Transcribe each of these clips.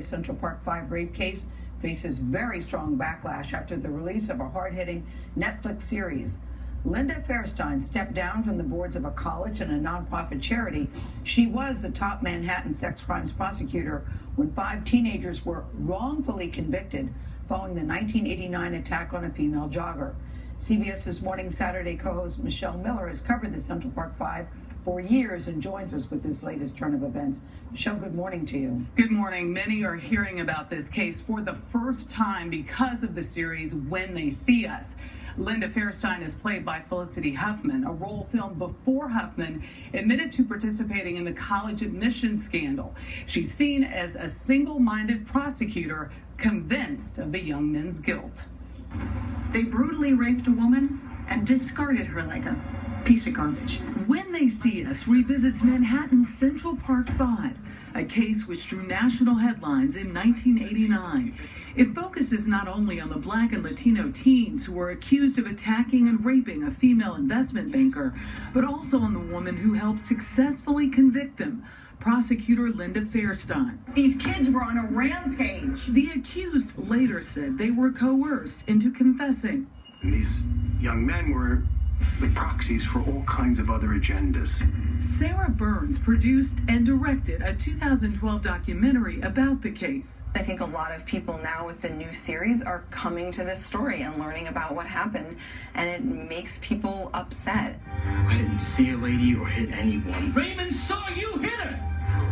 Friday's Central Park 5 rape case faces very strong backlash after the release of a hard-hitting Netflix series. Linda Fairstein stepped down from the boards of a college and a nonprofit charity. She was the top Manhattan sex crimes prosecutor when 5 teenagers were wrongfully convicted following the 1989 attack on a female jogger. CBS This Morning Saturday co-host Michelle Miller has covered the Central Park 5 for years and joins us with this latest turn of events. Michelle, good morning to you. Good morning. Many are hearing about this case for the first time because of the series When They See Us. Linda Fairstein is played by Felicity Huffman, a role filmed before Huffman admitted to participating in the college admissions scandal. She's seen as a single-minded prosecutor convinced of the young men's guilt. They brutally raped a woman and discarded her like a piece of garbage. When They See Us revisits Manhattan's Central Park 5, a case which drew national headlines in 1989. It focuses not only on the Black and Latino teens who were accused of attacking and raping a female investment banker, but also on the woman who helped successfully convict them, prosecutor Linda Fairstein. These kids were on a rampage. The accused later said they were coerced into confessing. And these young men were the proxies for all kinds of other agendas. Sarah Burns produced and directed a 2012 documentary about the case. I think a lot of people now with the new series are coming to this story and learning about what happened, and it makes people upset. I didn't see a lady or hit anyone. Raymond saw you hit her!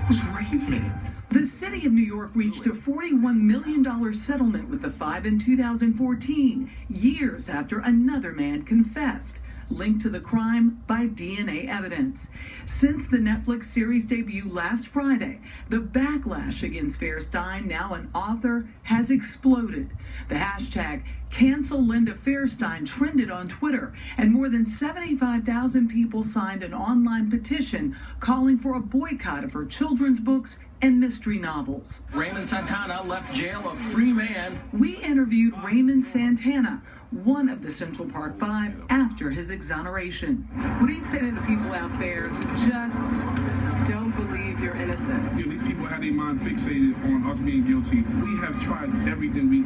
Who's Raymond? The city of New York reached a $41 million settlement with the 5 in 2014, years after another man confessed, linked to the crime by DNA evidence. Since the Netflix series debut last Friday, the backlash against Fairstein, now an author, has exploded. The hashtag #CancelLindaFairstein trended on Twitter, and more than 75,000 people signed an online petition calling for a boycott of her children's books and mystery novels. Raymond Santana left jail a free man. We interviewed Raymond Santana, one of the Central Park 5, after his exoneration. What do you say to the people out there who just don't believe you're innocent? These people have their mind fixated on us being guilty. We have tried everything we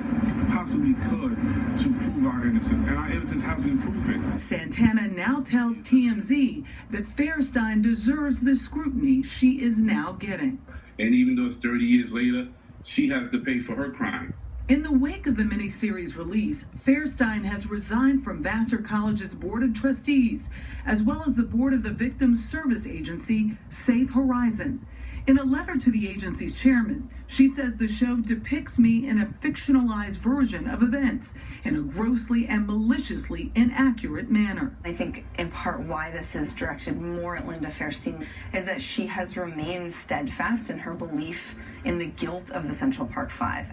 possibly could to prove our innocence, and our innocence has been proven. Santana now tells TMZ that Fairstein deserves the scrutiny she is now getting. And even though it's 30 years later, she has to pay for her crime. In the wake of the miniseries release, Fairstein has resigned from Vassar College's Board of Trustees, as well as the board of the victim service agency, Safe Horizon. In a letter to the agency's chairman, she says the show depicts me in a fictionalized version of events in a grossly and maliciously inaccurate manner. I think in part why this is directed more at Linda Fairstein is that she has remained steadfast in her belief in the guilt of the Central Park 5.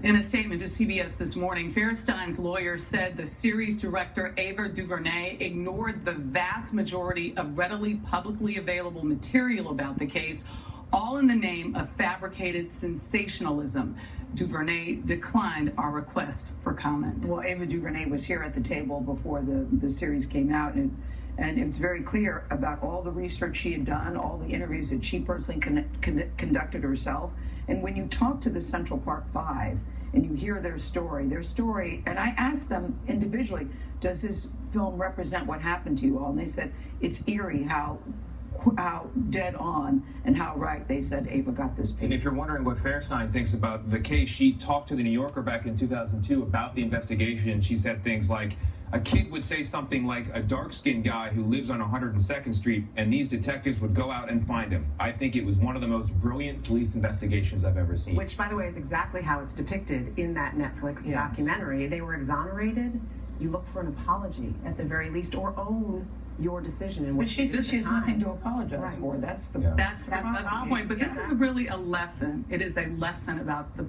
In a statement to CBS This Morning, Fairstein's lawyer said the series director Ava DuVernay ignored the vast majority of readily publicly available material about the case, all in the name of fabricated sensationalism. DuVernay declined our request for comment. Well, Ava DuVernay was here at the table before the series came out, and it's very clear about all the research she had done, all the interviews that she personally conducted herself. And when you talk to the Central Park 5 and you hear their story, and I asked them individually, does this film represent what happened to you all? And they said, it's eerie how dead on and how right they said Ava got this piece. And if you're wondering what Fairstein thinks about the case, she talked to the New Yorker back in 2002 about the investigation. She said things like, a kid would say something like a dark-skinned guy who lives on 102nd Street, and these detectives would go out and find him. I think it was one of the most brilliant police investigations I've ever seen. Which, by the way, is exactly how it's depicted in that Netflix documentary. They were exonerated. You look for an apology at the very least, or own your decision. In but she says she has nothing to apologize for. That's the point. But this is really a lesson. It is a lesson about the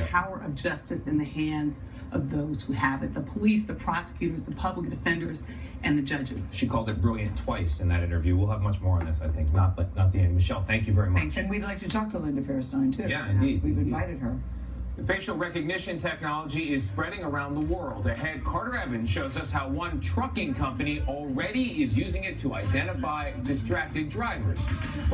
power of justice in the hands of those who have it: the police, the prosecutors, the public defenders, and the judges. She called it brilliant twice in that interview. We'll have much more on this, I think. Not the end. Michelle, thank you very much. And we'd like to talk to Linda Fairstein too. Yeah, indeed. We've invited her. The facial recognition technology is spreading around the world. Ahead, Carter Evans shows us how one trucking company already is using it to identify distracted drivers.